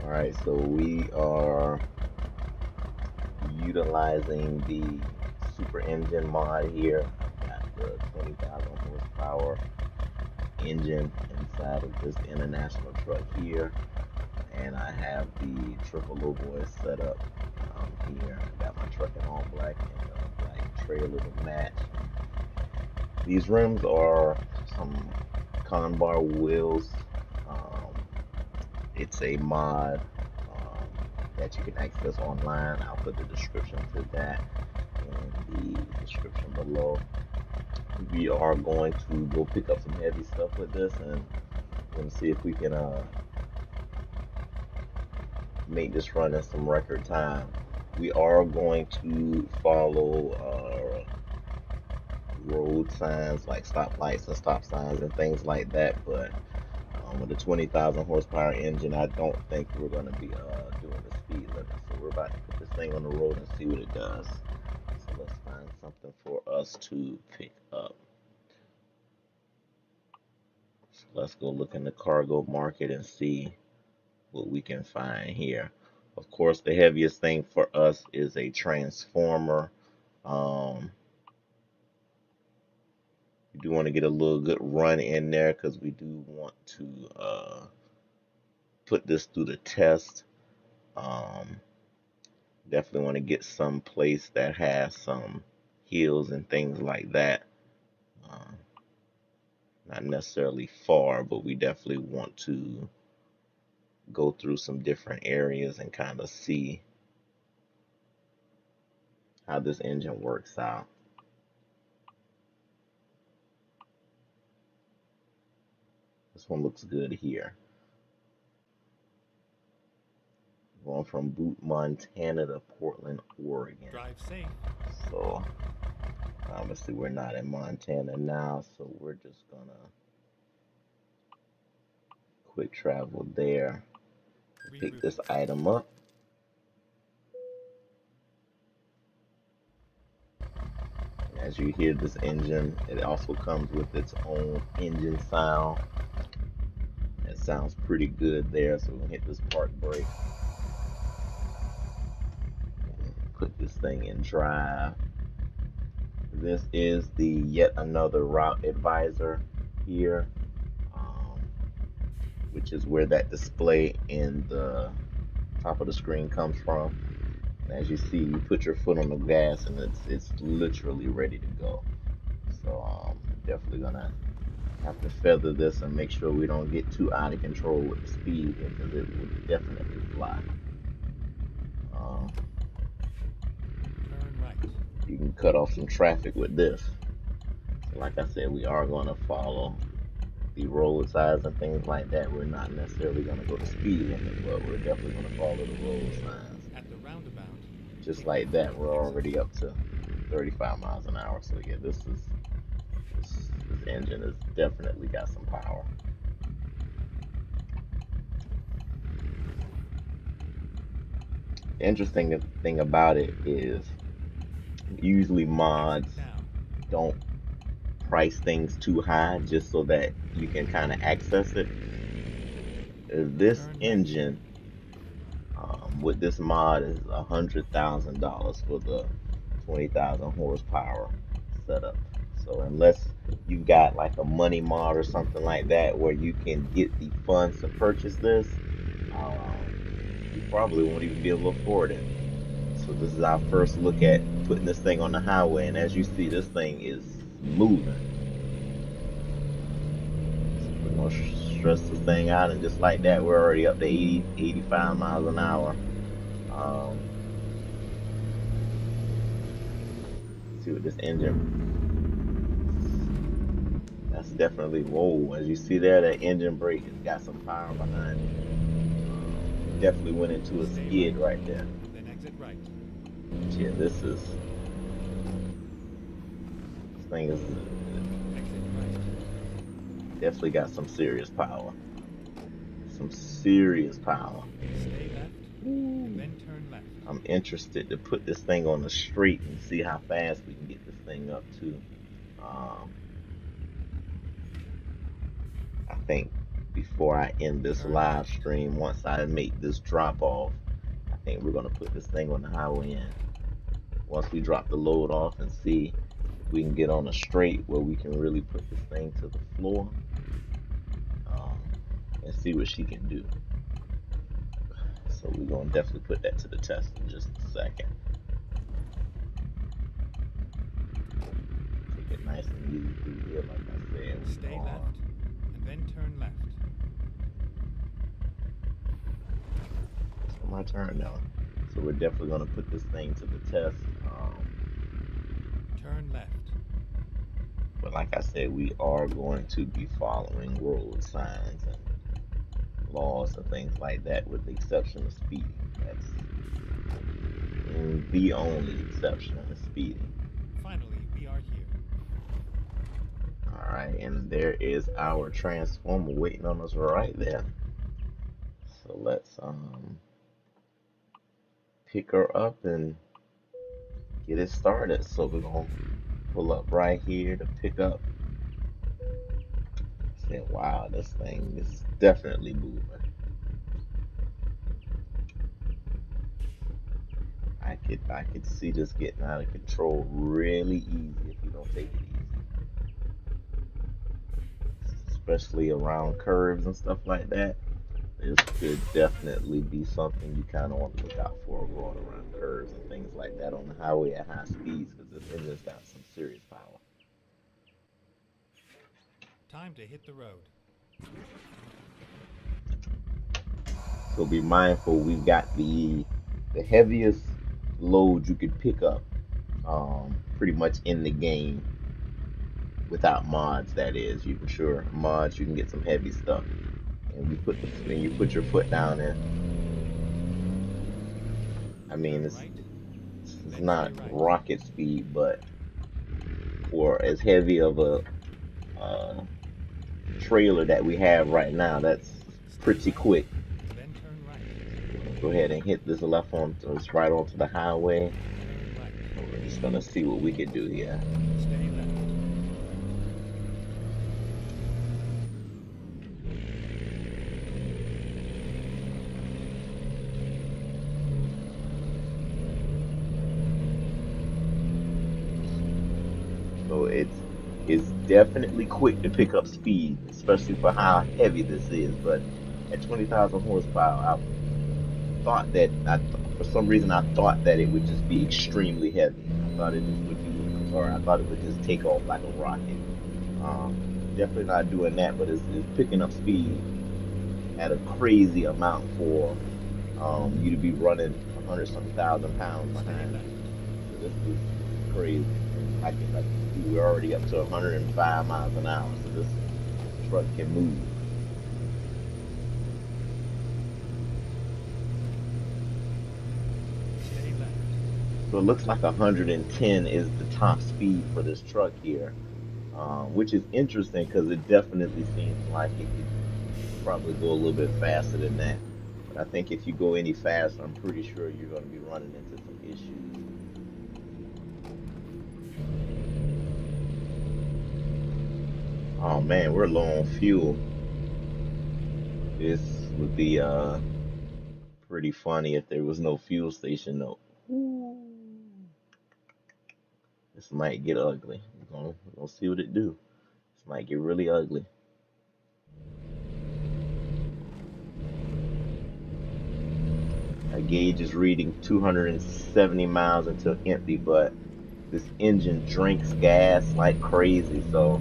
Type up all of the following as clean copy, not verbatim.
All right, so we are utilizing the super engine mod here. I've got the 20,000 horsepower engine inside of this international truck here, and I have the triple low boy set up here. I got my truck in all black and a black trailer to match. These rims are some conbar wheels. Um, it's a mod that you can access online. I'll put the description to that in the description below. We are going to go pick up some heavy stuff with this, and we're going to see if we can make this run in some record time. We are going to follow road signs like stop lights and stop signs and things like that, but with a 20,000 horsepower engine, I don't think we're going to be doing the speed limit. So we're about to put this thing on the road and see what it does. So let's find something for us to pick up. So let's go look in the cargo market and see what we can find here. Of course, the heaviest thing for us is a transformer. Um, we do want to get a little good run in there because we do want to put this through the test. Um, Definitely want to get some place that has some hills and things like that. Uh, Not necessarily far, but we definitely want to go through some different areas and kind of see how this engine works out. This one looks good here. Going from Butte, Montana to Portland, Oregon. Drive safe. So obviously we're not in Montana now, so we're just gonna quick travel there, pick this item up. As you hear this engine, it also comes with its own engine sound. It sounds pretty good there, so we'll hit this park brake. Put this thing in drive. This is the yet another route advisor here, which is where that display in the top of the screen comes from. And as you see, you put your foot on the gas and it's literally ready to go. So definitely gonna have to feather this and make sure we don't get too out of control with the speed because it would definitely fly. Turn right. You can cut off some traffic with this. Like I said, we are going to follow the road signs and things like that. We're not necessarily going to go the speed limit, but we're definitely going to follow the road signs. At the roundabout. Just like that, we're already up to 35 miles an hour. So yeah, this engine has definitely got some power. The interesting thing about it is usually mods don't price things too high just so that you can kind of access it. This engine with this mod is $100,000 for the 20,000 horsepower setup. So unless you've got like a money mod or something like that where you can get the funds to purchase this, you probably won't even be able to afford it. So this is our first look at putting this thing on the highway, and as you see, this thing is moving. So we're gonna stress this thing out, and just like that, we're already up to 80, 85 miles an hour. See what this engine. That's definitely whoa. As you see there, that engine brake has got some power behind it. Definitely went into a skid right there. Then exit right. Yeah, this thing is definitely got some serious power. Some serious power. Stay left, then turn left. I'm interested to put this thing on the street and see how fast we can get this thing up to. I think before I end this Turn live left. stream, once I make this drop off, I think we're gonna put this thing on the highway end. Once we drop the load off and see if we can get on a straight where we can really put this thing to the floor, um, and see what she can do. So we're gonna definitely put that to the test in just a second. Take it nice and easy through here, like I said. We Stay are. left, and then turn left. It's my turn now. So we're definitely gonna put this thing to the test. Turn left. But like I said, we are going to be following road signs and laws and things like that, with the exception of speeding. That's the only exception is speeding. Finally, we are here. All right, and there is our transformer waiting on us right there. So let's pick her up and get it started. So we're gonna pull up right here to pick up. I said, wow, this thing is definitely moving. I could see this getting out of control really easy if you don't take it easy, especially around curves and stuff like that. This could definitely be something you kind of want to look out for going around curves and things like that on the highway at high speeds, because this engine's got some serious power. Time to hit the road. So be mindful, we've got the heaviest load you could pick up pretty much in the game without mods. That is, you can sure mods you can get some heavy stuff, and you put your foot down there. I mean, Turn right, it's then stay not right. rocket speed, but for as heavy of a uh, trailer that we have right now, that's Stay pretty left, quick. then turn right. Go ahead and hit this left on, it's right onto the highway. Turn right. We're just gonna see what we can do here. Stay left. So it's definitely quick to pick up speed, especially for how heavy this is. But at 20,000 horsepower, for some reason I thought that it would just be extremely heavy. I thought it just would be. I'm sorry, I thought it would just take off like a rocket. Um, Definitely not doing that, but it's picking up speed at a crazy amount for you to be running 100 some thousand pounds Stay behind. left. So this is crazy. I can see we're already up to 105 miles an hour, so this truck can move. Stay left. So it looks like 110 is the top speed for this truck here, which is interesting because it definitely seems like it could probably go a little bit faster than that. But I think if you go any faster, I'm pretty sure you're going to be running into some issues. Oh man, we're low on fuel. This would be pretty funny if there was no fuel station though. This might get ugly. We're gonna see what it do. This might get really ugly. Our gauge is reading 270 miles until empty, but this engine drinks gas like crazy, so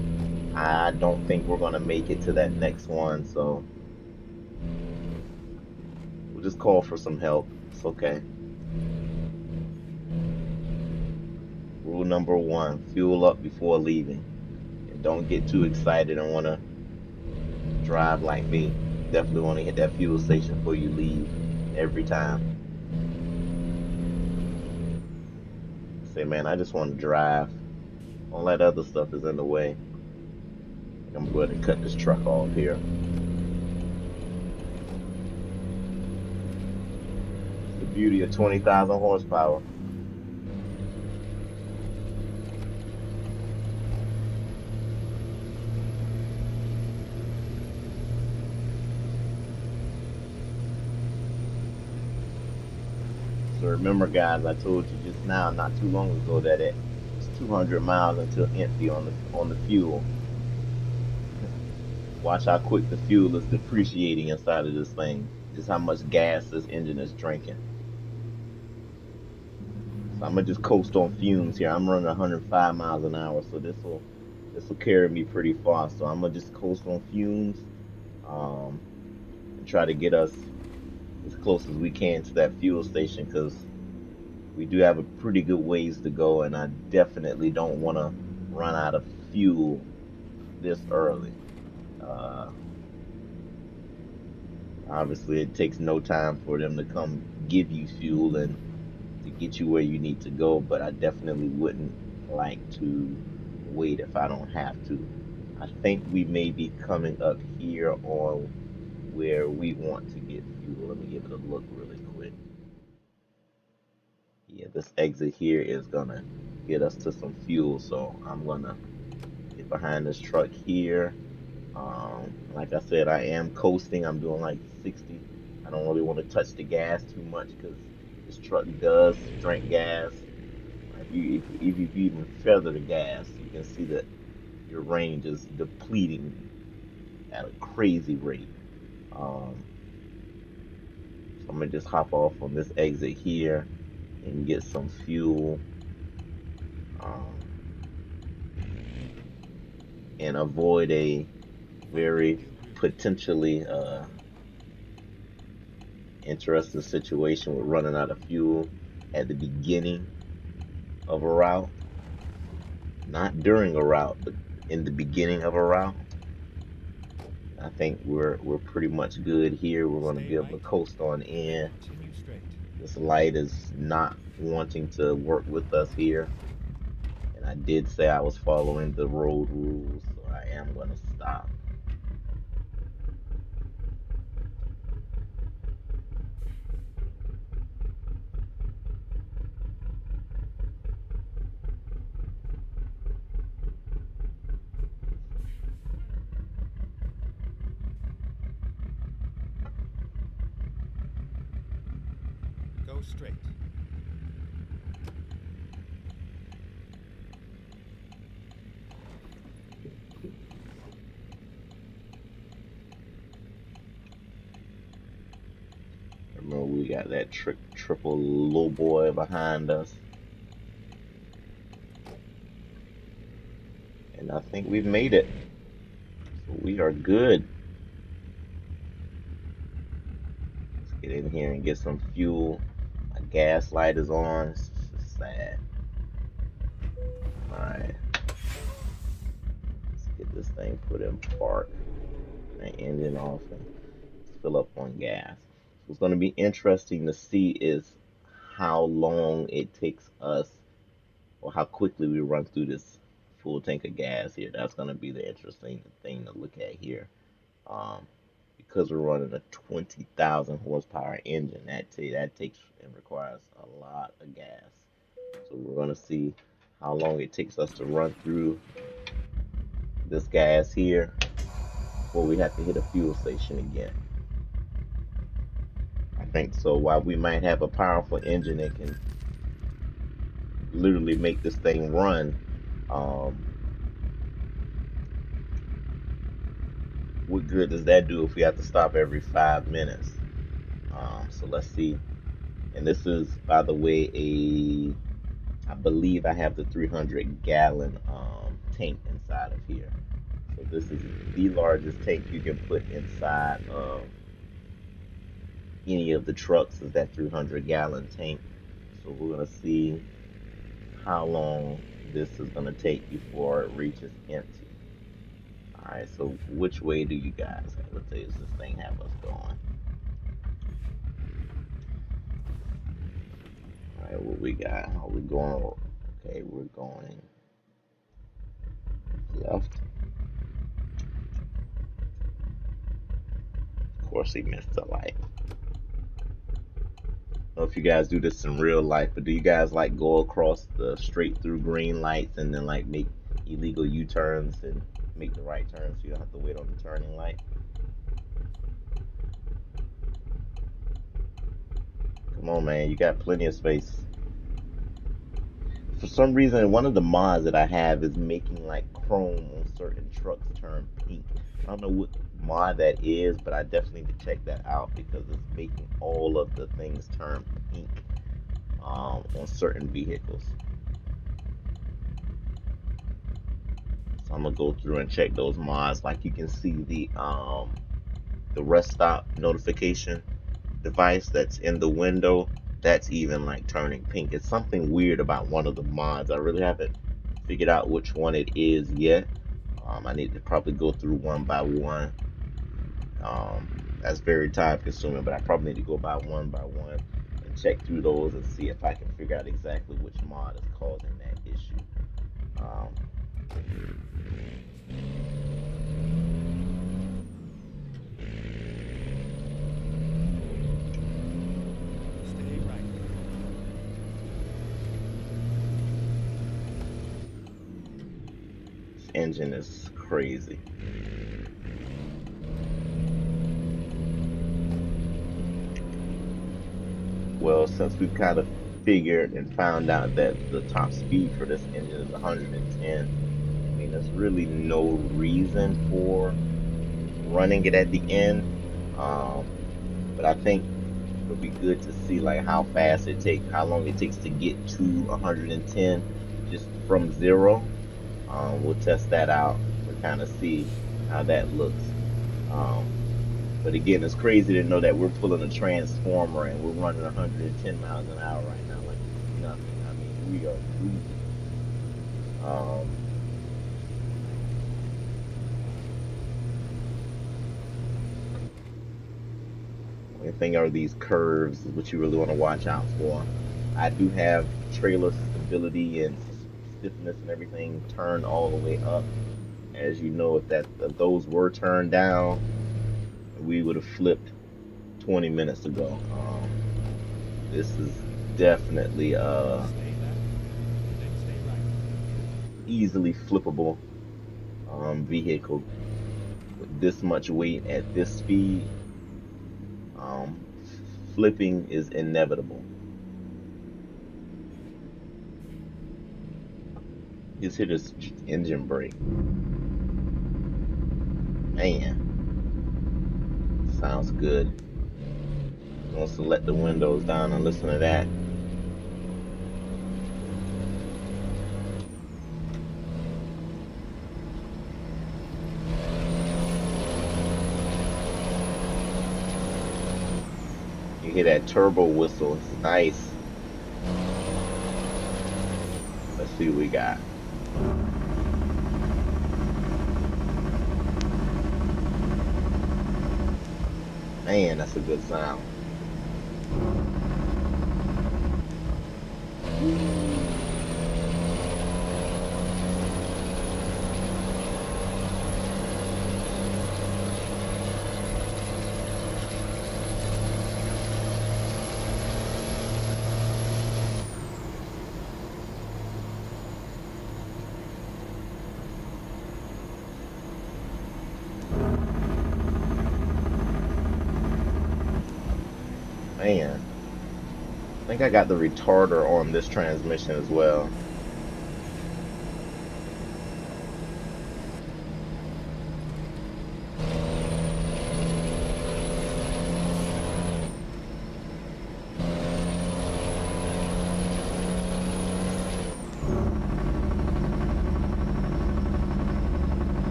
I don't think we're gonna make it to that next one. So we'll just call for some help. It's okay. Rule number one: fuel up before leaving, and don't get too excited and want to drive like me. Definitely want to hit that fuel station before you leave every time. Say, man, I just want to drive. All that other stuff is in the way. I'm gonna go ahead and cut this truck off here. It's the beauty of 20,000 horsepower. So remember, guys, I told you just now, not too long ago, that it's 200 miles until empty on the fuel. Watch how quick the fuel is depreciating inside of this thing. Just how much gas this engine is drinking. So I'm gonna just coast on fumes here. I'm running 105 miles an hour, so this will carry me pretty far. So I'm gonna just coast on fumes, um, and try to get us as close as we can to that fuel station because we do have a pretty good ways to go, and I definitely don't want to run out of fuel this early. Uh, Obviously, it takes no time for them to come give you fuel and to get you where you need to go, but I definitely wouldn't like to wait if I don't have to. I think we may be coming up here on where we want to get fuel. Let me give it a look really quick. Yeah, this exit here is gonna get us to some fuel, so I'm gonna get behind this truck here. Like I said, I am coasting. I'm doing like 60. I don't really want to touch the gas too much because this truck does drink gas. If you even feather the gas, you can see that your range is depleting at a crazy rate. Um, so I'm gonna just hop off on this exit here and get some fuel, um, and avoid a One minute very en route. potentially interesting situation with running out of fuel at the beginning of a route, not during a route, but in the beginning of a route. I think we're pretty much good here. We're going to Stay be able to right, coast on then in. continue straight. This light is not wanting to work with us here, and I did say I was following the road rules, so I am going to stop. Go straight. Remember, we got that triple low boy behind us, and I think we've made it. So we are good. Let's get in here and get some fuel. My gas light is on. It's just sad. All right, let's get this thing put in park and engine off and fill up on gas. What's going to be interesting to see is how long it takes us or how quickly we run through this full tank of gas here. That's going to be the interesting thing to look at here. Um, because we're running a 20,000 horsepower engine, that takes and requires a lot of gas. So we're going to see how long it takes us to run through this gas here before we have to hit a fuel station again. I think so. While we might have a powerful engine that can literally make this thing run, um, what good does that do if we have to stop every 5 minutes? So let's see. And this is, by the way, I believe I have the 300-gallon tank inside of here. So this is the largest tank you can put inside of any of the trucks is that 300-gallon tank. So we're gonna see how long this is gonna take before it reaches empty. All right, so which way do you guys have? What does this thing have us going? All right, what we got? Are we going? Okay, we're going left. Of course, he missed the light. I don't know if you guys do this in real life, but do you guys like go across the straight through green lights and then like make illegal U-turns and make the right turn so you don't have to wait on the turning light? Come on, man. You got plenty of space. For some reason, one of the mods that I have is making like chrome on certain trucks turn pink. I don't know what mod that is, but I definitely need to check that out because it's making all of the things turn pink on certain vehicles. So I'm gonna go through and check those mods. Like you can see the rest stop notification device that's in the window. That's even like turning pink. It's something weird about one of the mods. I really haven't figured out which one it is yet. I need to probably go through one by one. That's very time consuming, but I probably need to go by one and check through those and see if I can figure out exactly which mod is causing that issue. Um, Stay right. this engine is crazy. Well, since we've kind of figured and found out that the top speed for this engine is 110, I mean, there's really no reason for running it at the end. Um, but I think it'll be good to see like how long it takes to get to 110 just from zero. We'll test that out to kind of see how that looks. Um, but again, it's crazy to know that we're pulling a transformer and we're running 110 miles an hour right now, like it's nothing. I mean, we are cruising. Um, Only thing are these curves, is what you really want to watch out for. I do have trailer stability and stiffness and everything turned all the way up. As you know, if those were turned down, we would have flipped 20 minutes ago. This is definitely Stay left, then stay right. easily flippable vehicle with this much weight at this speed. Um, Flipping is inevitable. Just hit his engine brake. Man, sounds good. Wants to let the windows down and listen to that. You hear that turbo whistle. It's nice. Let's see what we got. Man, that's a good sound. Man, I think I got the retarder on this transmission as well.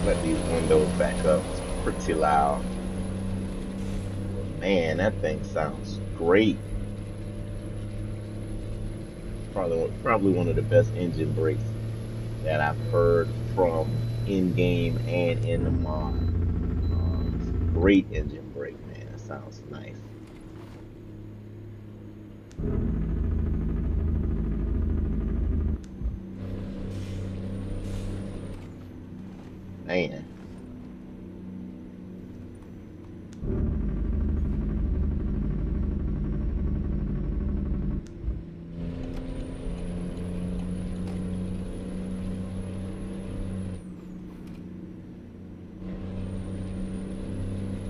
Let these windows back up. It's pretty loud. Man, that thing sounds great. Probably one of the best engine brakes that I've heard from in game and in the mod. It's a great engine brake, man. That sounds nice. Man,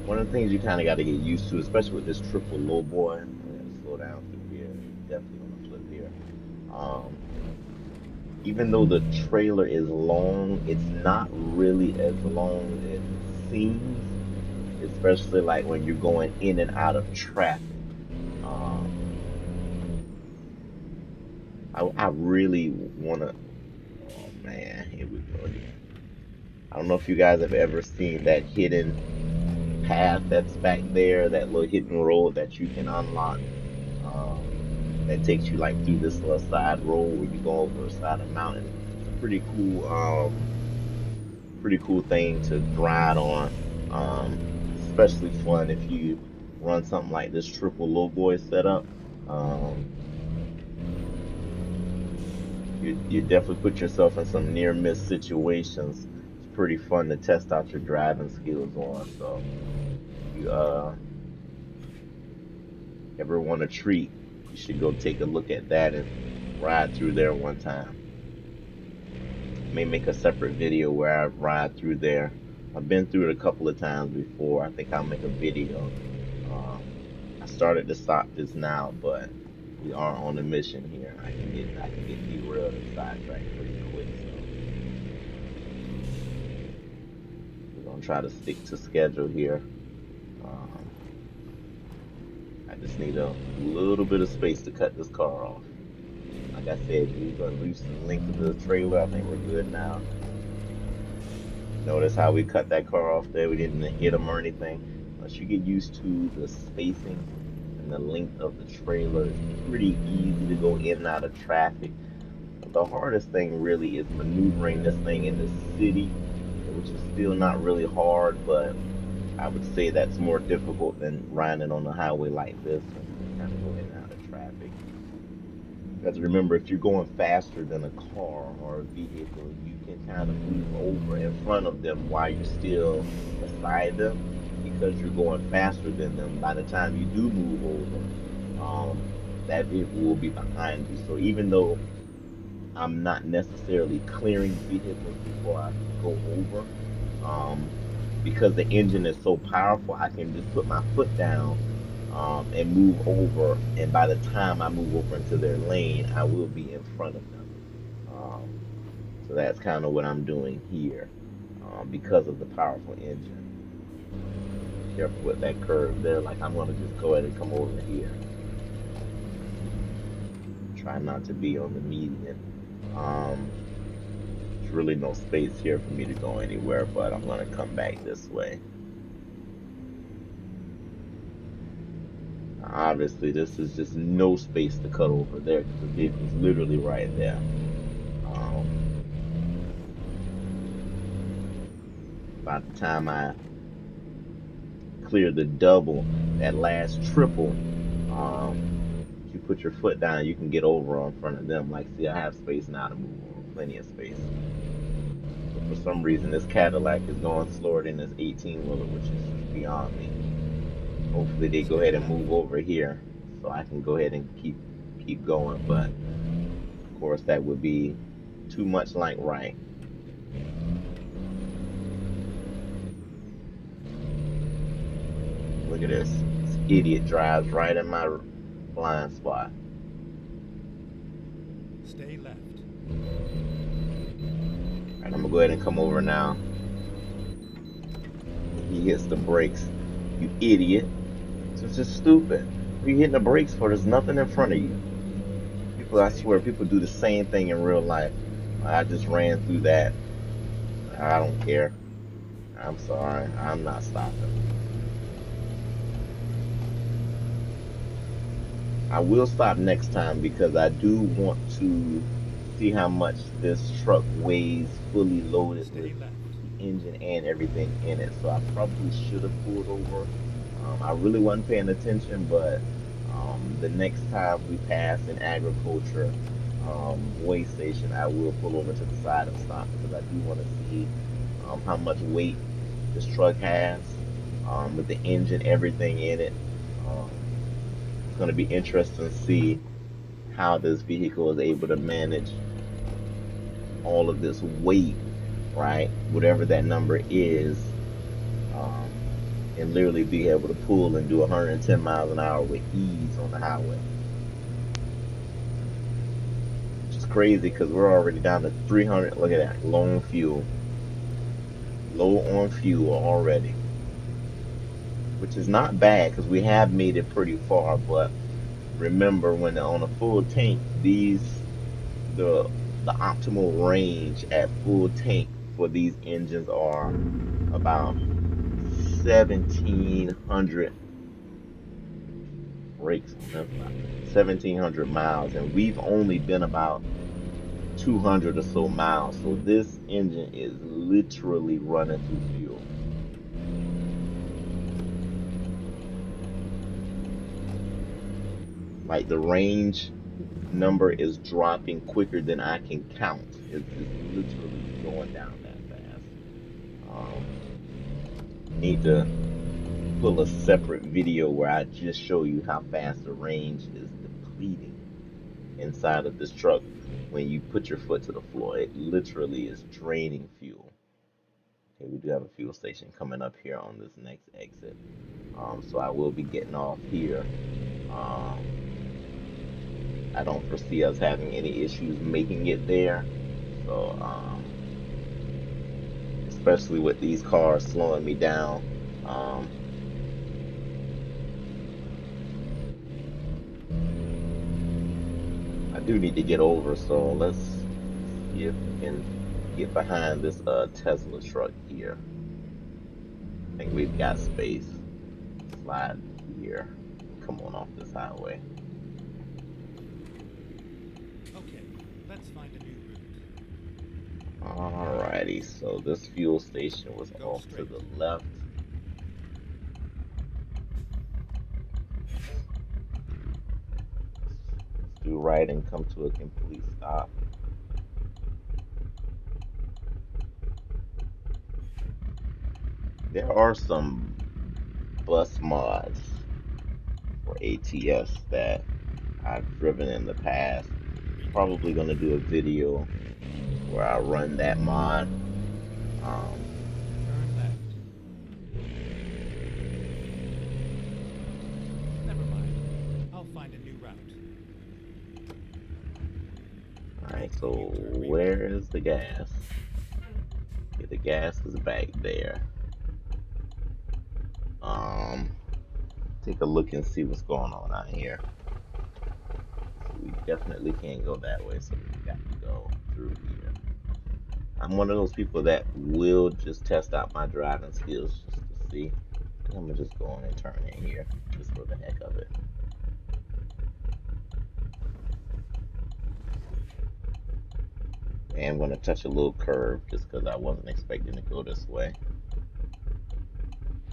one of the things you kind of got to get used to, especially with this triple low boy. I got to slow down through here. Definitely gonna flip here. Um, Even though the trailer is long, it's not really as long as it seems, especially like when you're going in and out of traffic. Um, I really wanna. Oh man, here we go here. I don't know if you guys have ever seen that hidden path that's back there, that little hidden road that you can unlock. Um, that takes you like through this little side road where you go over a side of a mountain. It's a pretty cool thing to ride on. It's especially fun if you run something like this triple low boy setup. Um, you definitely put yourself in some near miss situations. It's pretty fun to test out your driving skills on. So if you ever want a treat, you should go take a look at that and ride through there one time. May make a separate video where I ride through there. I've been through it a couple of times before. I think I'll make a video. Um, I started to stop this now, but we are on a mission here. I can get derailed and sidetracked pretty quick. So we're gonna try to stick to schedule here. Um, I just need a little bit of space to cut this car off. Like I said, we're gonna loosen the length of the trailer. I think we're good now. Notice how we cut that car off there. We didn't hit them or anything. Once you get used to the spacing and the length of the trailer, it's pretty easy to go in and out of traffic. The hardest thing really is maneuvering this thing in the city, which is still not really hard, but I would say that's more difficult than riding on a highway like this and kind of going in and out of traffic. Because remember, if you're going faster than a car or a vehicle, you can kind of move over in front of them while you're still beside them because you're going faster than them. By the time you do move over, that vehicle will be behind you. So even though I'm not necessarily clearing vehicles before I go over, um, because the engine is so powerful, I can just put my foot down and move over. And by the time I move over into their lane, I will be in front of them. Um, so that's kind of what I'm doing here because of the powerful engine. Careful with that curve there. Like I'm gonna just go ahead and come over here. Try not to be on the median. Um, there's really no space here for me to go anywhere, but I'm gonna come back this way. Obviously, this is just no space to cut over there because the vehicle's literally right there. Um, by the time I clear the double, that last triple, um, if you put your foot down, you can get over in front of them. Like, see, I have space now to move over, plenty of space. But for some reason, this Cadillac is going slower than this 18-wheeler, which is beyond me. Hopefully, they go ahead and move over here so I can go ahead and keep going. But of course, that would be too much like right. Look at this. This idiot drives right in my blind spot. Stay left. All right, I'm gonna go ahead and come over now. He hits the brakes. You idiot. It's just stupid. What are you hitting the brakes for? There's nothing in front of you. People, I swear, people do the same thing in real life. I just ran through that. I don't care. I'm sorry. I'm not stopping. I will stop next time because I do want to see how much this truck weighs fully loaded with Stay left. the engine and everything in it. So I probably should have pulled over. I really wasn't paying attention, but the next time we pass an agriculture weigh station, I will pull over to the side and stop because I do want to see how much weight this truck has with the engine, everything in it. Um, it's going to be interesting to see how this vehicle is able to manage all of this weight, right? Whatever that number is, um, and literally be able to pull and do 110 miles an hour with ease on the highway. Which is crazy because we're already down to 300. Look at that, low on fuel already, which is not bad because we have made it pretty far. But remember, when on a full tank, the the optimal range at full tank for these engines are about 1,700 brakes on them, about 1,700 miles, and we've only been about 200 or so miles. So this engine is literally running through fuel. Like the range number is dropping quicker than I can count. It's literally going down that fast. Um, Need to pull a separate video where I just show you how fast the range is depleting inside of this truck when you put your foot to the floor. It literally is draining fuel. Okay, we do have a fuel station coming up here on this next exit. So I will be getting off here. Um, I don't foresee us having any issues making it there. So, especially with these cars slowing me down. Um, I do need to get over, so let's see if we can get behind this Tesla truck here. I think we've got space. Slide here. Come on off this highway. Okay, let's find a new route. Alrighty, so this fuel station was Go off to straight. the left. Let's do right and come to a complete stop. There are some bus mods for ATS that I've driven in the past. Probably going to do a video where I run that mod. Um, Turn left. Never mind. I'll find a new route. alright, so Likely U-turn where remade. is the gas? Okay, the gas is back there. Um, Take a look and see what's going on out here. So we definitely can't go that way, so we've got to go through here. I'm one of those people that will just test out my driving skills just to see. I think I'm gonna just go on and turn in here, just for the heck of it. And I'm gonna touch a little curve just because I wasn't expecting to go this way.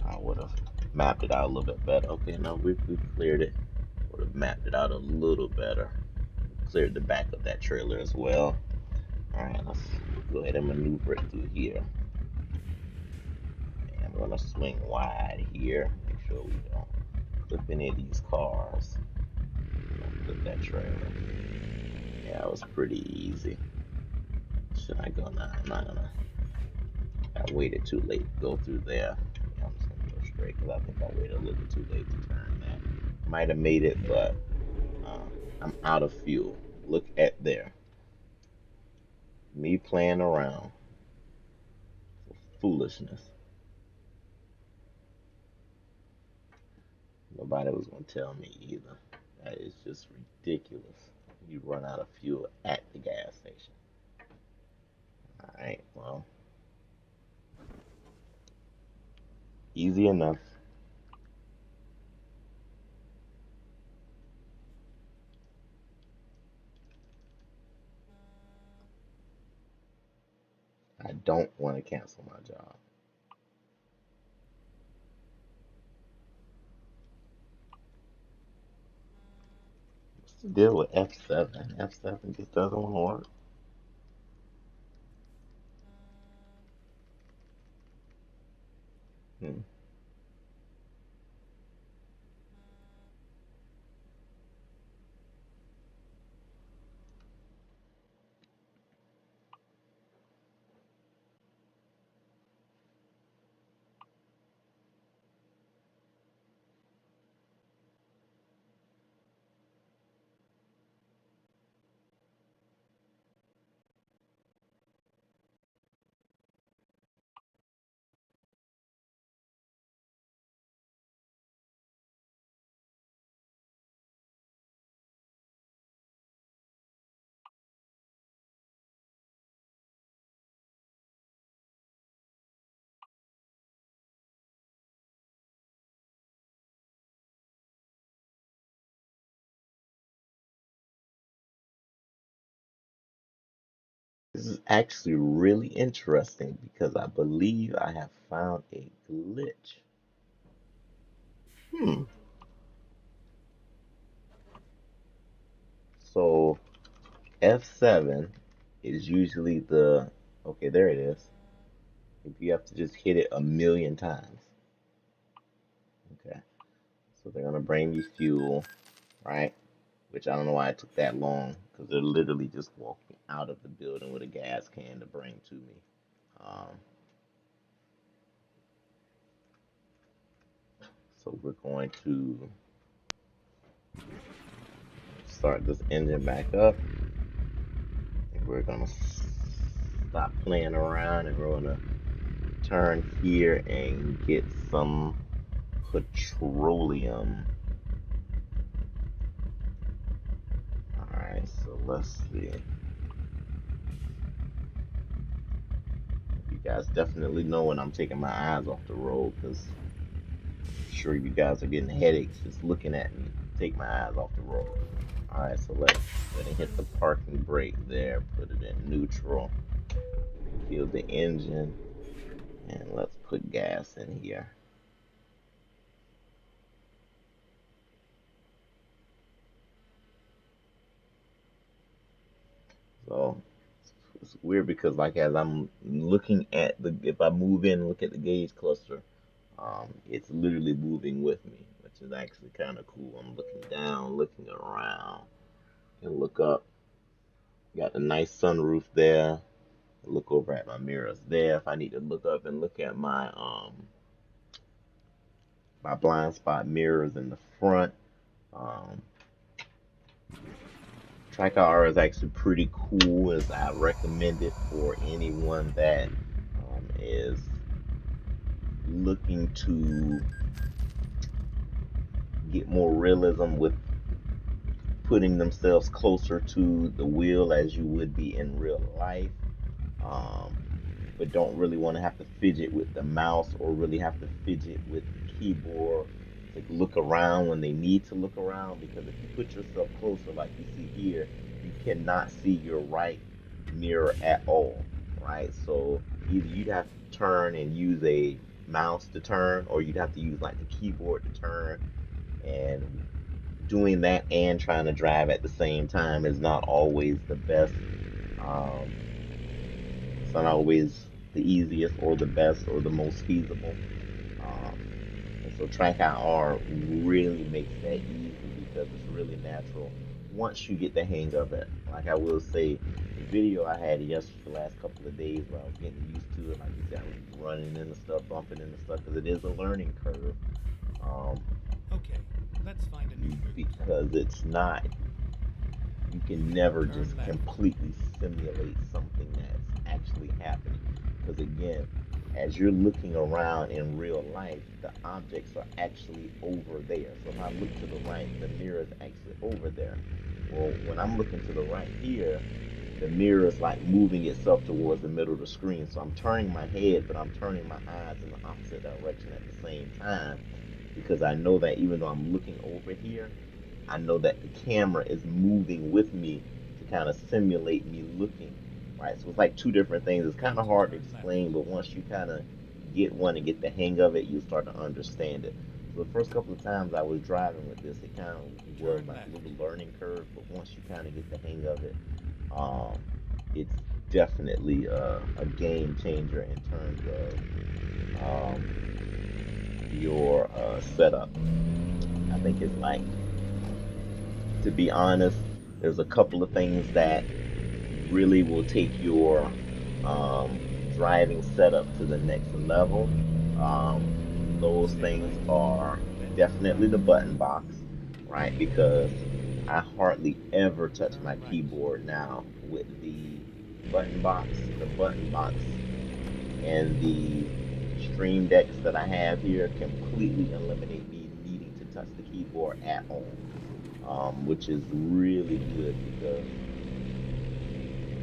I would have mapped it out a little bit better. Okay, no, we've cleared it. Would have mapped it out a little better. Cleared the back of that trailer as well. All right, let's go ahead and maneuver it through here. And I'm gonna swing wide here. Make sure we don't clip any of these cars. Don't clip that trailer. Yeah, it was pretty easy. Should I go now? I'm not gonna. I waited too late to go through there. Yeah, I'm just gonna go straight because I think I waited a little bit too late to turn that. Might have made it, but uh, I'm out of fuel. Look at there. Me playing around. Foolishness. Nobody was gonna tell me either. That is just ridiculous. You run out of fuel at the gas station. Alright, well, easy enough. I don't want to cancel my job. What's the deal with F7? F7 just doesn't want to work. Hmm. This is actually really interesting because I believe I have found a glitch. Hmm. So F7 is usually the, okay, there it is. If you have to just hit it a million times. Okay. So they're gonna bring me fuel, right? Which I don't know why it took that long because they're literally just walking out of the building with a gas can to bring to me. Um, so we're going to start this engine back up. And we're gonna stop playing around and we're gonna turn here and get some petroleum. Alright, so let's see. You guys definitely know when I'm taking my eyes off the road because I'm sure you guys are getting headaches just looking at me. Take my eyes off the road. Alright, so let's go ahead and hit the parking brake there, put it in neutral, kill the engine, and let's put gas in here. So it's weird because like as I'm looking at the if I move in and look at the gauge cluster, it's literally moving with me, which is actually kind of cool. I'm looking down, looking around, and look up. Got a nice sunroof there. Look over at my mirrors there. If I need to look up and look at my blind spot mirrors in the front. Um, Track R is actually pretty cool, as I recommend it for anyone that is looking to get more realism with putting themselves closer to the wheel as you would be in real life, um, but don't really want to have to fidget with the mouse or really have to fidget with the keyboard to look around when they need to look around. Because if you put yourself closer, like you see here, you cannot see your right mirror at all, right? So either you'd have to turn and use a mouse to turn, or you'd have to use like the keyboard to turn. And doing that and trying to drive at the same time is not always the best. Um, it's not always the easiest or the best or the most feasible. Um, and so Track IR really makes that easy because it's really natural once you get the hang of it. Like I will say, the video I had yesterday, the last couple of days where I was getting used to it, like you said, I was running into stuff, bumping into stuff, because it is a learning curve. Um, Okay, let's find a new route. because it's not, you can never Turn just left. completely simulate something that's actually happening. Because again, as you're looking around in real life, the objects are actually over there. So if I look to the right, the mirror is actually over there. Well, when I'm looking to the right here, the mirror is like moving itself towards the middle of the screen. So I'm turning my head, but I'm turning my eyes in the opposite direction at the same time because I know that even though I'm looking over here, I know that the camera is moving with me to kind of simulate me looking, right? So it's like two different things. It's kind Then of to hard to turn left. explain, but once you kind of get one and get the hang of it, you start to understand it. So the first couple of times I was driving with this, it kind of was Turn like a left. little learning curve, but once you kind of get the hang of it, um, it's definitely a game changer in terms of your setup. I think it's like, to be honest, there's a couple of things that really will take your driving setup to the next level. Those Stay things left. are Then turn definitely right. the button box, right? Because I hardly ever touch my Turn right. keyboard now with the button box. The button box and the stream decks that I have here completely eliminate me needing to touch the keyboard at all, which is really good because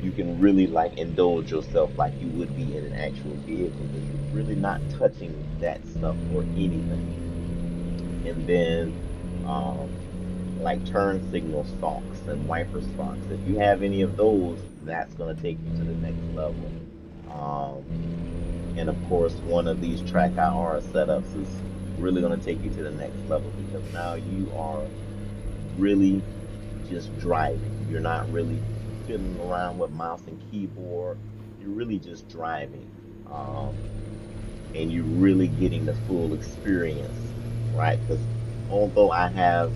you can really like indulge yourself like you would be in an actual vehicle because you're really not touching that stuff or anything. And then like turn signal stalks and wiper stalks. If you have any of those, That's going to take you to the next level. Um, and of course, one of these track IR setups is really going to take you to the next level because now you are really just driving. You're not really fiddling around with mouse and keyboard. You're really just driving. Um, and you're really getting the full experience, right? Because although I have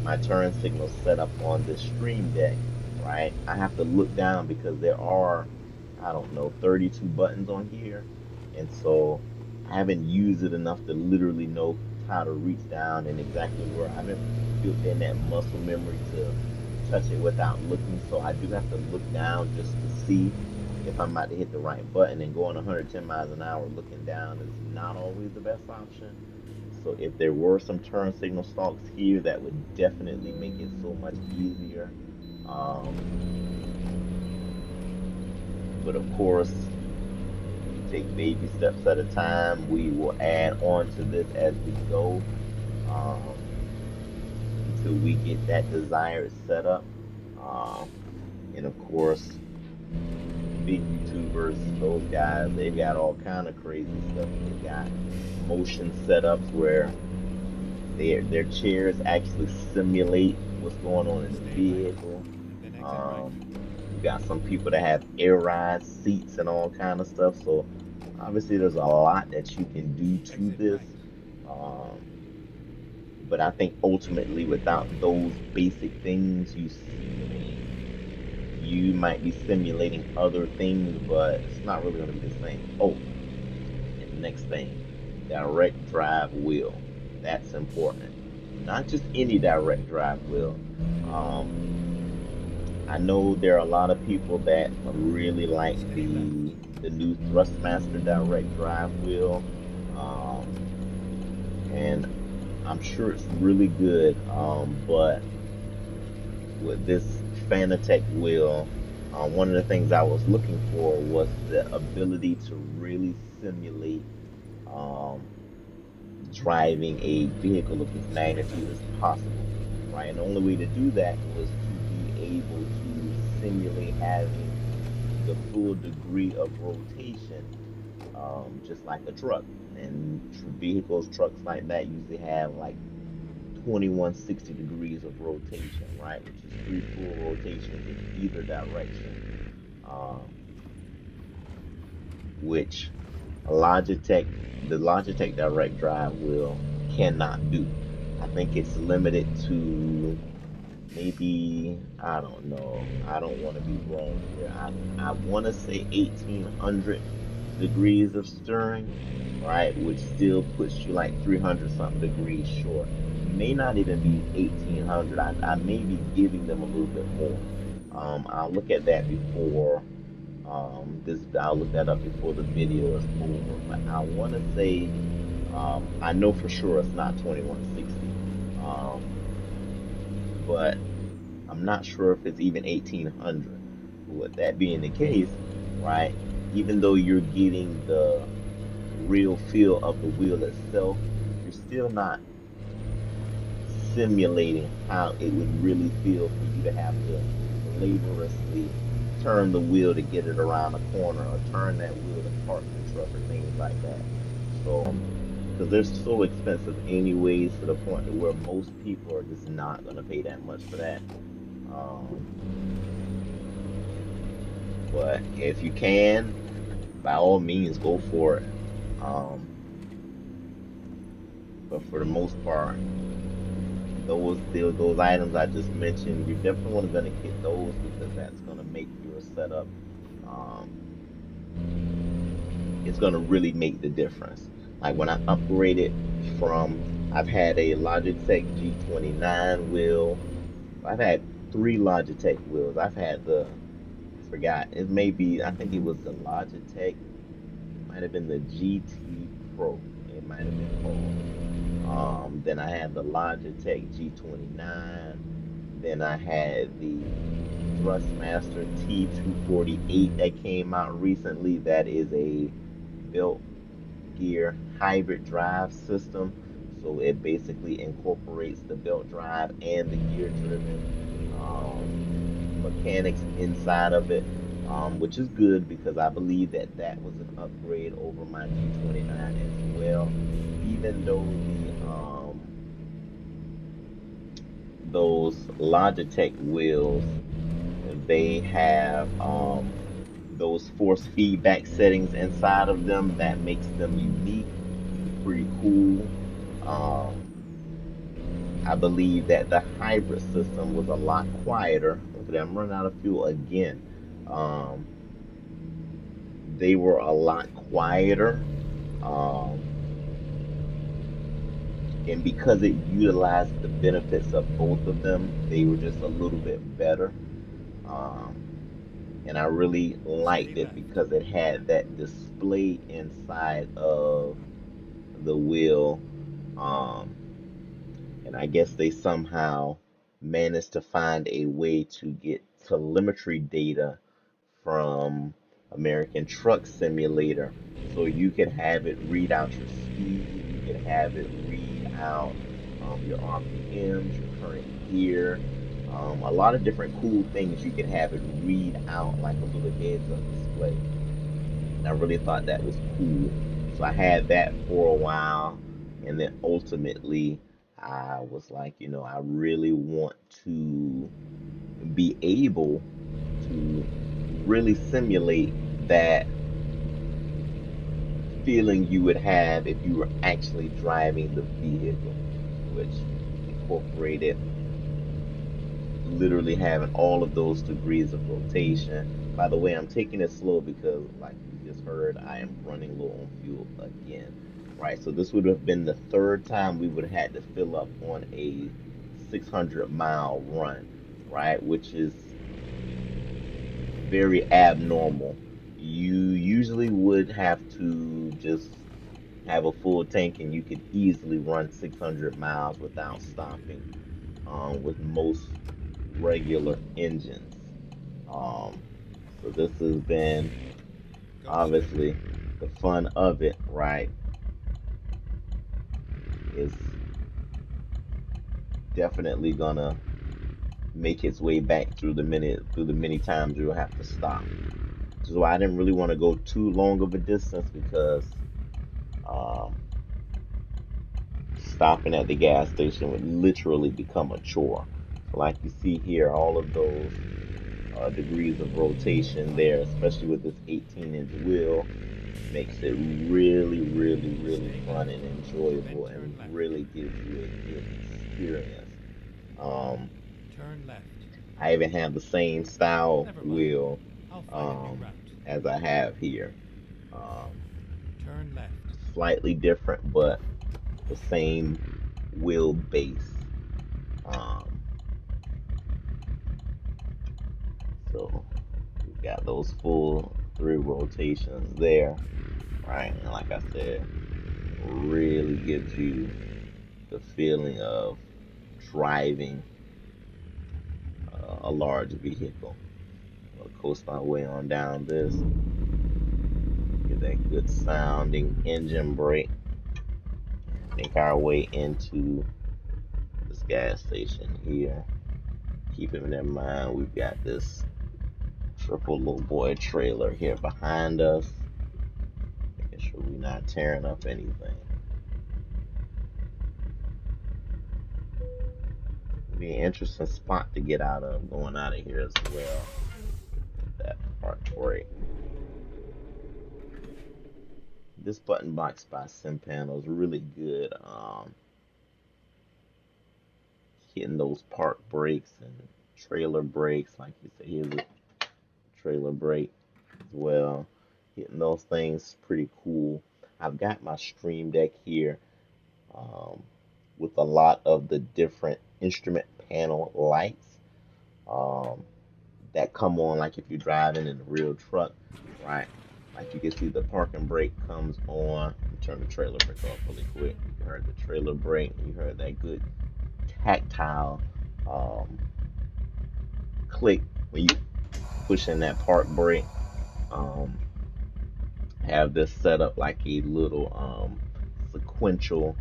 my turn signal set up on this stream deck, right? I have to look down because there are, I don't know, 32 buttons on here. And so I haven't used it enough to literally know how to reach down and exactly where. I haven't built in that muscle memory to touch it without looking. So I do have to look down just to see if I'm about to hit the right button. And going 110 miles an hour looking down is not always the best option. So if there were some turn signal stalks here, that would definitely make it so much easier. Um, but of course, we take baby steps at a time. We will add on to this as we go, um, until we get that desired setup. Um, and of course, big YouTubers, those guys, they've got all kind of crazy stuff. They've got motion setups where their chairs actually simulate what's going on in the Stay right, vehicle. then exit right. Um, you got some people that have air ride seats and all kind of stuff. So obviously there's a lot that you can do to Exit this. right. Um, but I think ultimately without those basic things, you might be simulating other things, but it's not really going to be the same. Oh, and the next thing, direct drive wheel. That's important. Not just any direct drive wheel. Um, I know there are a lot of people that really like Steady left. the new Thrustmaster direct drive wheel. Um, and I'm sure it's really good. But with this Fanatec wheel, one of the things I was looking for was the ability to really simulate um, driving a vehicle of this magnitude as possible, right? And the only way to do that was to be able to simulate having the full degree of rotation, just like a truck. And vehicles, trucks like that usually have like 2160 degrees of rotation, right? Which is three full rotations in either direction, um, which Logitech, the Logitech Direct Drive wheel cannot do. I think it's limited to maybe, I don't know. I don't want to be wrong here. I want to say 1800 degrees of stirring, right? Which still puts you like 300 something degrees short. May not even be 1800. I may be giving them a little bit more. I'll look at that before I'll look that up before the video is over. But I want to say, I know for sure it's not 2160. But I'm not sure if it's even 1800. With that being the case, right, even though you're getting the real feel of the wheel itself, you're still not simulating how it would really feel for you to have to laboriously turn the wheel to get it around a corner or turn that wheel to park the truck or things like that. So, because they're so expensive anyways to the point to where most people are just not going to pay that much for that. Um, but if you can, by all means, go for it. Um, but for the most part, those items I just mentioned, you're definitely going to get those because that's going to make your setup. Um, it's going to really make the difference. Like when I upgraded from, I've had a Logitech G29 wheel. I've had three Logitech wheels. I've had I forgot, it may be, I think it was the Logitech, it might have been the GT Pro, it might have been called. Then I had the Logitech G29. Then I had the Thrustmaster T248 that came out recently. That is a built gear hybrid drive system. So it basically incorporates the belt drive and the gear driven. Um, mechanics inside of it, which is good because I believe that that was an upgrade over my 229 as well. Even though those Logitech wheels, they have those force feedback settings inside of them that makes them unique and pretty cool. Um, I believe that the hybrid system was a lot quieter. Look at that, I'm running out of fuel again. Um, they were a lot quieter. Um, and because it utilized the benefits of both of them, they were just a little bit better. Um, and I really Steady liked it left. because it had that display inside of the wheel. Um, and I guess they somehow managed to find a way to get telemetry data from American Truck Simulator. So you could have it read out your speed, you could have it read out your RPMs, your current gear, a lot of different cool things you could have it read out like a little heads up display. And I really thought that was cool. So I had that for a while. And then ultimately, I was like, I really want to be able to really simulate that feeling you would have if you were actually driving the vehicle, which incorporated literally having all of those degrees of rotation. By the way, I'm taking it slow because, like you just heard, I am running low on fuel again. Right, so this would have been the third time we would have had to fill up on a 600-mile run, right? Which is very abnormal. You usually would have to just have a full tank and you could easily run 600 miles without stopping with most regular engines. Um, so this has been Go straight. obviously the fun of it, right? Is definitely gonna make its way back through the many times you'll have to stop. Which is why I didn't really want to go too long of a distance because um, stopping at the gas station would literally become a chore. So like you see here, all of those degrees of rotation there, especially with this 18-inch wheel, makes it really, really, really Stay fun and left. Then enjoyable and turn left. really gives you a good experience. Um, Turn left. I even have the same style Never mind. wheel I'll find a new um, route. as I have here. Um, Turn left. Slightly different, but the same wheel base. Um, so we've got those full three rotations there, right? And like I said, really gives you the feeling of driving a large vehicle. I'll coast my way on down this, get that good sounding engine brake, and make our way into this gas station here. Keeping in mind, we've got this triple little boy trailer here behind us, making sure we're not tearing up anything. Be an interesting spot to get out of going out of here as well. Get that part brake. This button box by Simpanel is really good. Hitting those park brakes and trailer brakes, like you say, here's a trailer brake as well. Hitting those things pretty cool. I've got my Stream Deck here um, with a lot of the different instrument panel lights um, that come on, like if you're driving in a real truck, right? Like you can see the parking brake comes on. Let me turn the trailer brake off really quick. You heard the trailer brake. You heard that good tactile um, click when you push in that park brake. Um, have this set up like a little sequential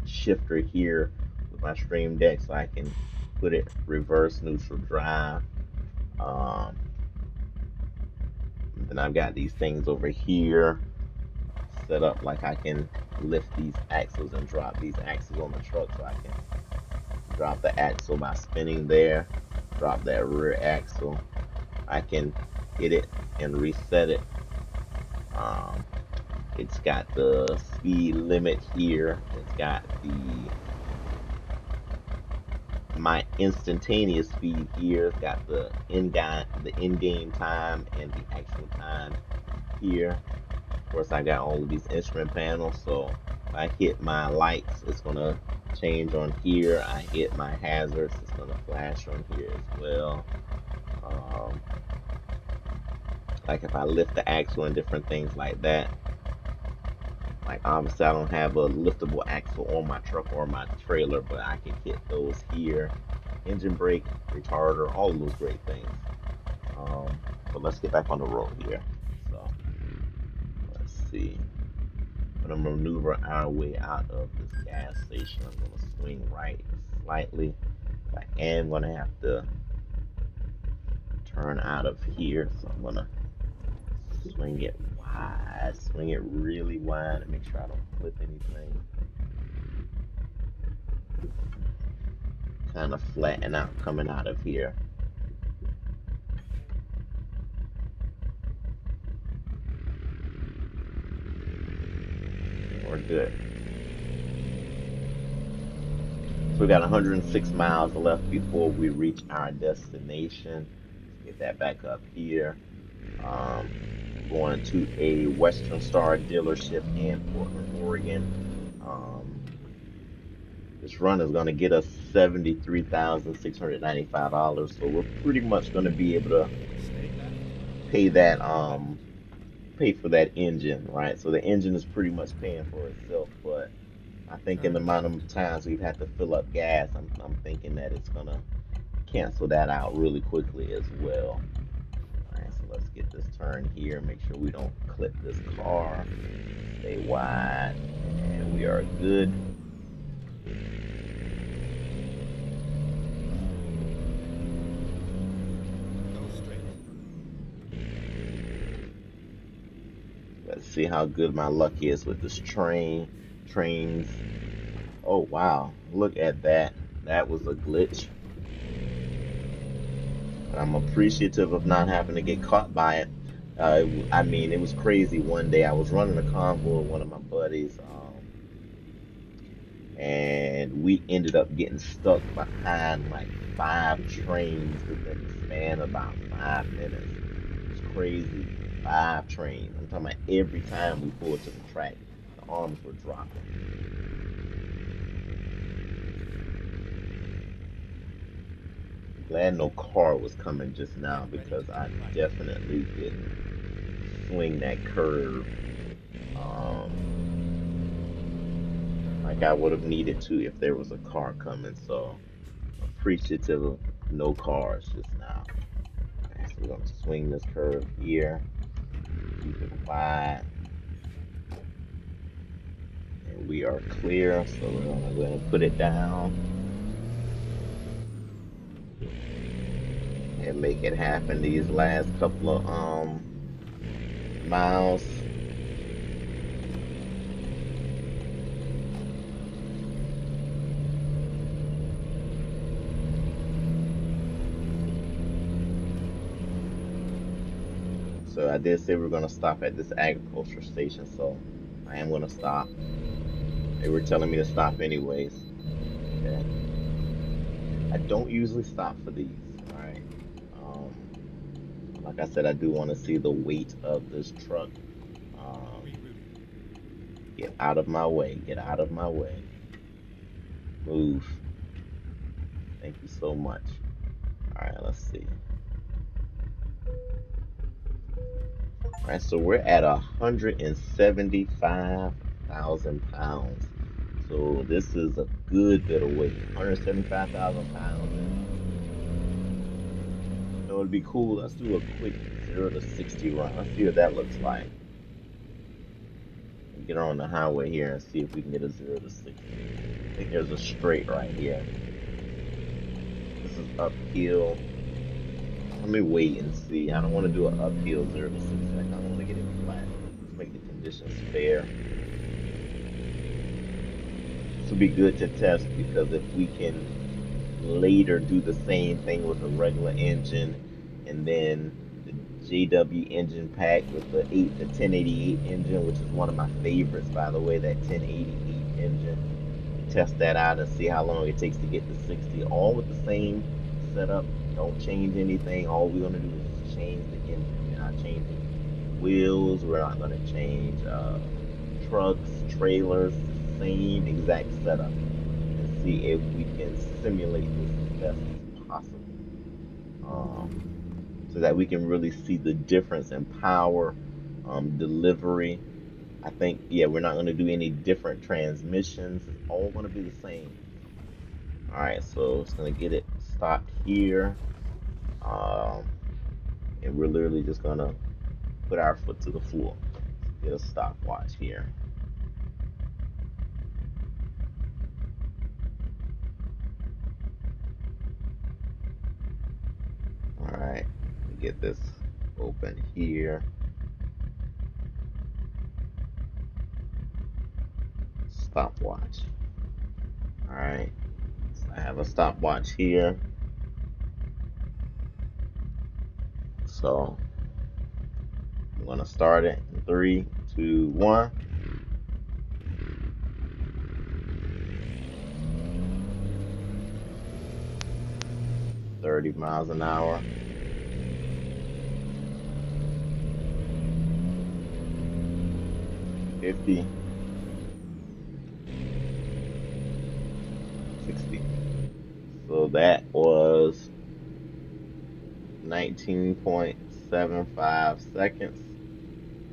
shifter here with my Stream Deck so I can put it reverse neutral drive. Um, then I've got these things over here set up like I can lift these axles and drop these axles on the truck, so I can drop the axle by spinning there, drop that rear axle. I can hit it and reset it. Um, it's got the speed limit here. It's got my instantaneous speed here. It's got the in-game time and the actual time here. Of course, I got all of these instrument panels, so if I hit my lights, it's gonna change on here. I hit my hazards, it's gonna flash on here as well. Um, like if I lift the axle and different things like that. Like obviously I don't have a liftable axle on my truck or my trailer, but I can hit those here. Engine brake, retarder, all of those great things. But let's get back on the road here. So let's see. I'm gonna maneuver our way out of this gas station. I'm gonna swing right slightly. I am gonna have to turn out of here, so I'm gonna swing it wide, swing it really wide to make sure I don't flip anything. Kind of flatten out coming out of here. We're good. So we got 106 miles left before we reach our destination. Let's get that back up here. Um, Going to a Western Star dealership in Portland, Oregon. Um, this run is going to get us $73,695. So we're pretty much going to be able to pay that pay for that engine, right? So the engine is pretty much paying for itself, but I think in the amount of times we've had to fill up gas, I'm thinking that it's gonna cancel that out really quickly as well. All right, so let's get this turn here. Make sure we don't clip this car. Stay wide, and we are good. Let's see how good my luck is with this trains. Oh wow, look at that. That was a glitch. I'm appreciative of not having to get caught by it. I mean, it was crazy. One day I was running a convoy with one of my buddies, and we ended up getting stuck behind like 5 trains within the span of about 5 minutes. It's crazy. 5 trains. I'm talking about every time we pulled to the track, the arms were dropping. Glad no car was coming just now because I definitely didn't swing that curve um, like I would have needed to if there was a car coming. So appreciative of no cars just now. Alright, so we're gonna swing this curve here, keep it wide, and we are clear. So we're gonna go ahead and put it down and make it happen these last couple of miles. So I did say we are gonna stop at this agriculture station, so I am gonna stop. They were telling me to stop anyways. Okay. I don't usually stop for these. All right. Um, like I said, I do want to see the weight of this truck. Um, get out of my way. Get out of my way. Move. Thank you so much. All right. Let's see. All right. So we're at 175,000 pounds. So this is a good bit of weight. 175,000 pounds. It would be cool. Let's do a quick 0 to 60 run. Let's see what that looks like. Get on the highway here and see if we can get a 0 to 60. I think there's a straight right here. This is uphill. Let me wait and see. I don't want to do an uphill 0 to 60. I kind of want to get it flat. Let's make the conditions fair. This will be good to test because if we can later do the same thing with a regular engine and then the JW engine pack with the 1088 engine, which is one of my favorites, by the way, that 1088 engine. Test that out and see how long it takes to get to 60, all with the same setup. Don't change anything. All we're going to do is just change the engine. We're not changing wheels. We're not going to change trucks, trailers, same exact setup, and see if we can simulate this as best as possible, um, so that we can really see the difference in power, delivery. I think, yeah, we're not going to do any different transmissions. It's all going to be the same. All right, so it's going to get it stopped here. Um, and we're literally just going to put our foot to the floor. Get a stopwatch here. All right, let me get this open here. Stopwatch. All right, so I have a stopwatch here. So I'm going to start it in 3, 2, 1. 30 miles an hour. 50, 60. So that was 19.75 seconds,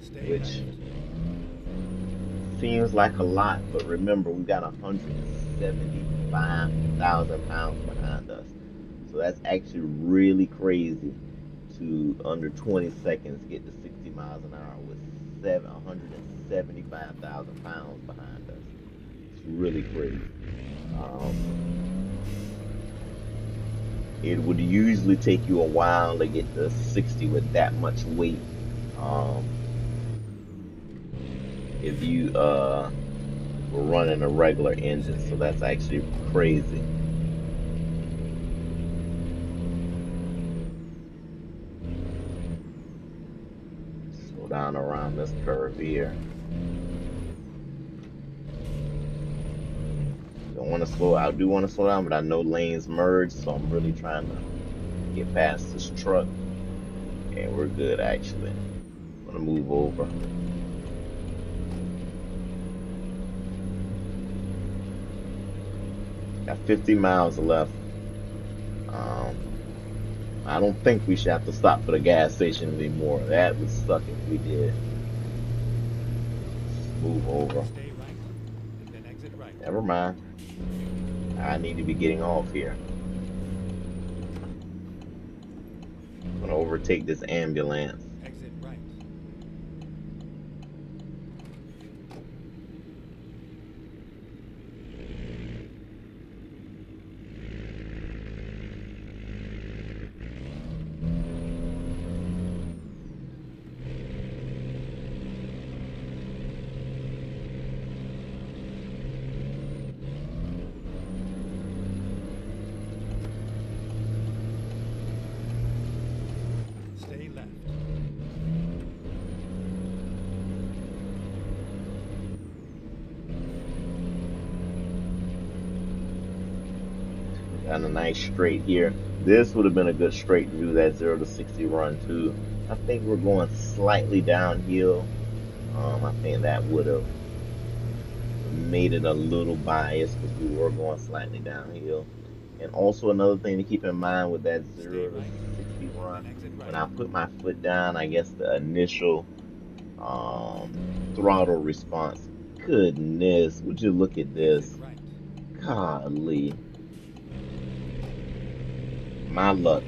Stay left. which seems like a lot, but remember, we got 175,000 pounds behind us. So that's actually really crazy to under 20 seconds get to 60 miles an hour with 175,000 pounds behind us. It's really crazy. Um, it would usually take you a while to get to 60 with that much weight. Um, if you were running a regular engine, Stay so that's right. actually crazy. Slow down around this curve here. Don't want to slow. I do want to slow down, but I know lanes merge, so I'm really trying to get past this truck, and we're good actually. I'm gonna move over. Got 50 miles left. Um, I don't think we should have to stop for the gas station anymore. That would suck if we did. Let's move over. Stay right, and then exit right. Never mind. I need to be getting off here. I'm gonna overtake this ambulance. Exit right. Stay left. Got a nice straight here. This would have been a good straight to do that 0 to 60 run too. I think we're going slightly downhill. I think that would have made it a little biased because we were going slightly downhill. And also another thing to keep in mind with that Stay 0 to right, 60 and run, then exit when right. I put my foot down, I guess the initial um, throttle response. Goodness, would you look at Exit this? right. Golly, my luck.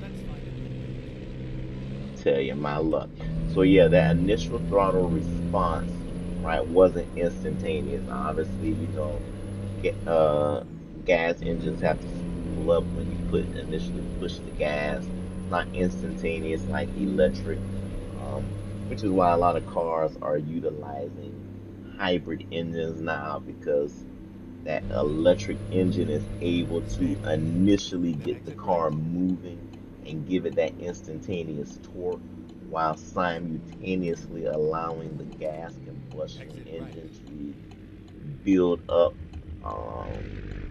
Let's find a new route. Tell you my luck. So yeah, that initial throttle response, right, wasn't instantaneous. Obviously, get, gas engines have to spool up when you put initially push the gas. not instantaneous like electric, which is why a lot of cars are utilizing hybrid engines now because that electric engine is able to Stay left, initially then get the exit right. car moving and give it that instantaneous torque while simultaneously allowing the gas combustion Exit right. engine to build up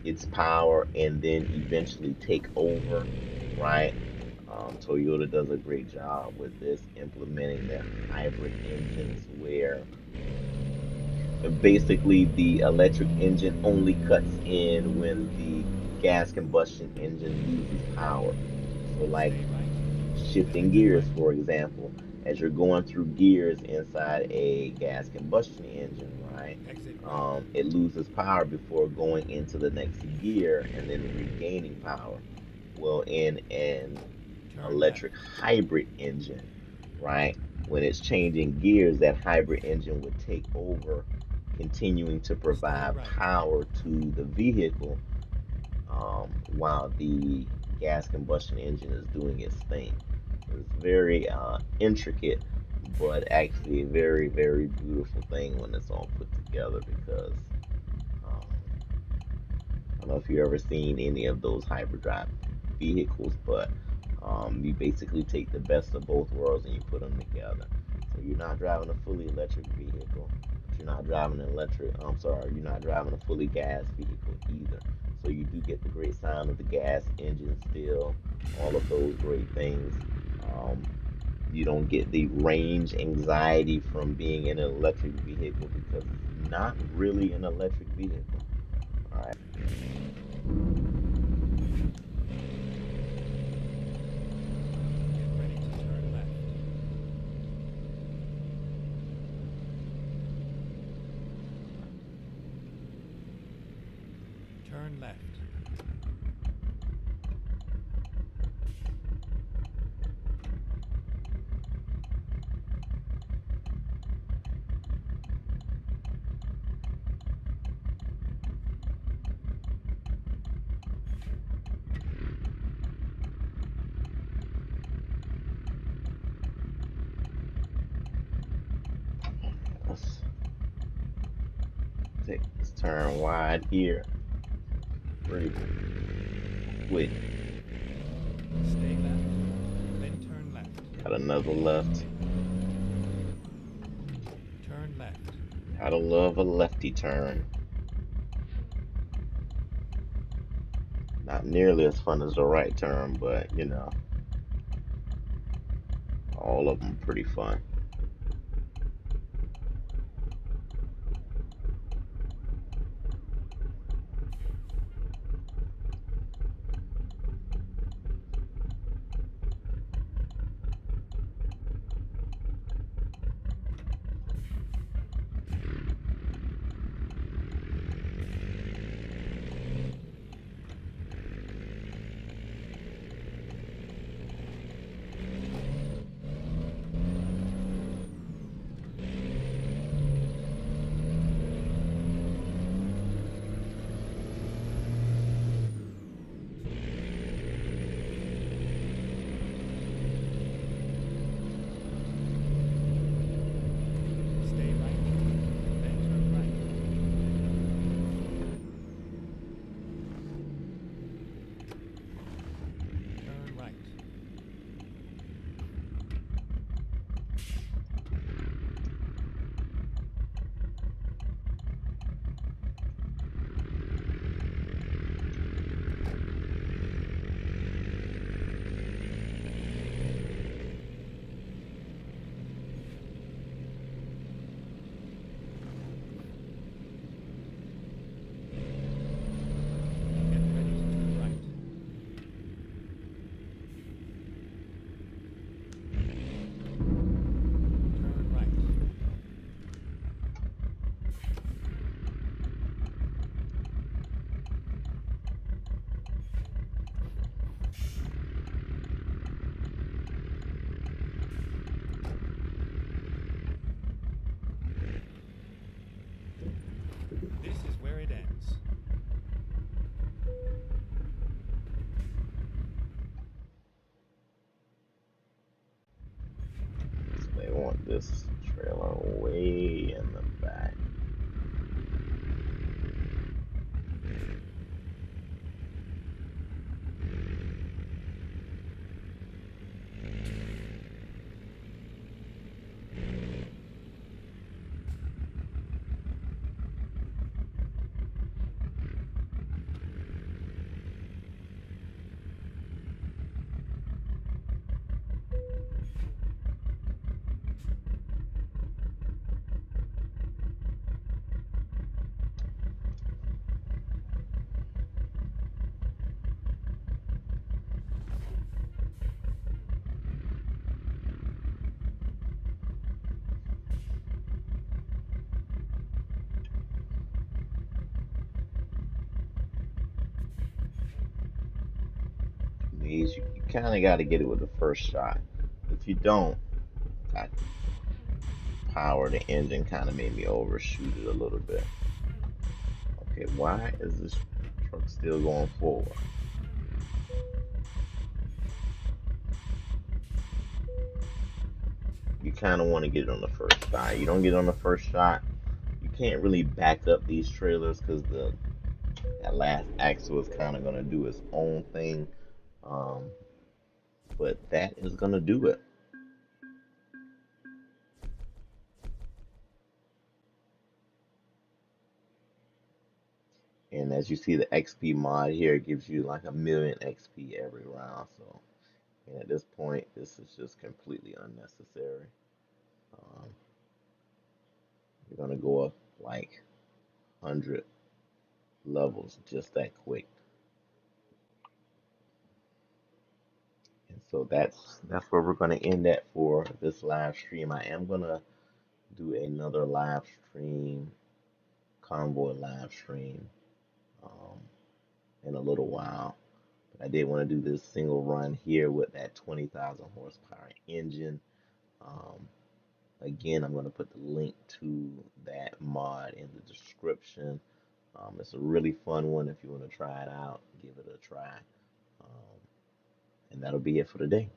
its power and then eventually take over, right? Toyota does a great job with this, implementing their hybrid engines where basically the electric engine only cuts in when the gas combustion engine loses power. So, like Stay right, then shifting exit gears, right. for example, as you're going through gears inside a gas combustion engine, right? Exit right. It loses power before going into the next gear and then regaining power. Well, in an Turn left. electric hybrid engine, right? When it's changing gears, that hybrid engine would take over, continuing to Stay provide right. power to the vehicle while the gas combustion engine is doing its thing. It's very intricate, but actually a very, very beautiful thing when it's all put together because um, I don't know if you've ever seen any of those hybrid drive vehicles, but you basically take the best of both worlds and you put them together. So you're not driving a fully electric vehicle, but you're not driving an electric, I'm sorry, you're not driving a fully gas vehicle either. So you do get the great sound of the gas engine still, all of those great things. Um, you don't get the range anxiety from being in an electric vehicle because it's not really an electric vehicle. All right. Get ready to turn left. Turn left. Let's take this turn wide here pretty quick. Stay left, then turn left. Got another left. Turn left. Gotta love a lefty turn. Not nearly as fun as the right turn, but all of them pretty fun. You kind of got to get it with the first shot. If you don't, I power the engine kind of made me overshoot it a little bit. Okay, why is this truck still going forward? You kind of want to get it on the first shot. You don't get it on the first shot, you can't really back up these trailers because the that last axle is kind of gonna do its own thing. Um, but that is gonna do it. And as you see, the XP mod here gives you like 1,000,000 XP every round. So, and at this point, this is just completely unnecessary. Um, you're gonna go up like 100 levels just that quick. And so that's where we're gonna end that for this live stream. I am gonna do another live stream, convoy live stream, um, in a little while. But I did want to do this single run here with that 20,000 horsepower engine. Um, Again, I'm going to put the link to that mod in the description. It's a really fun one. If you want to try it out, give it a try. Um, and that'll be it for today.